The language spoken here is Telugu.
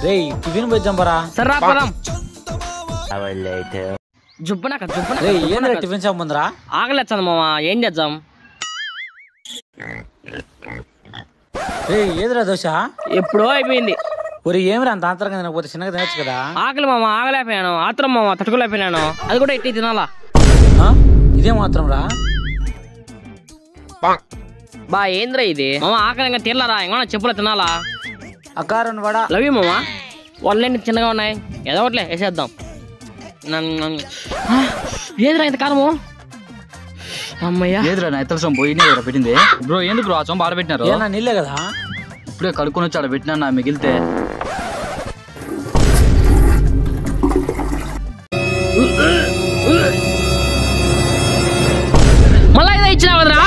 రేయ్ టిఫిన్ పోయిద్దాం పరా. సరే రా పోదాం. జుబ్బనక రేయ్ ఏంద్రా టిఫిన్ షాప్ ముందరా? ఆగలేచ్చాను మామ, ఏం చేద్దాం? రేయ్ ఏదిరా దోశ? ఎప్పుడో అయిపోయింది. ఒరి ఏమిరా అంత ఆత్రంగా తినకపోతే చిన్నగా తినచ్చు కదా. ఆకలి మామ, ఆగలేకపోయాను. ఆత్రం మామ, తట్టుకోలేకపోయాను. అది కూడా ఎట్టి తినాలా? ఇదే మాత్రం రా బా. ఏంద్రా ఇది మామ? ఆకలి ఇంకా తినలారా? ఇంకా చెప్పులే తినాలా? అకారం వడ. లవ్ యూ మామ. వాళ్ళేంటి చిన్నగా ఉన్నాయి, ఏదో ఒకట్లే వేసేద్దాం. ఏదిరా ఇంత కారము? అమ్మయ్యా. ఏదిరా నా ఇతర సొంపు పోయినా పెట్టింది బ్రో. ఎందుకు బ్రో ఆ సొంపు ఆడబెట్టినారు? నీళ్ళే కదా. ఇప్పుడే కడుక్కొని వచ్చి ఆడ పెట్టినా నా మిగిలితే. మళ్ళా ఇదే ఇచ్చినావు కదరా?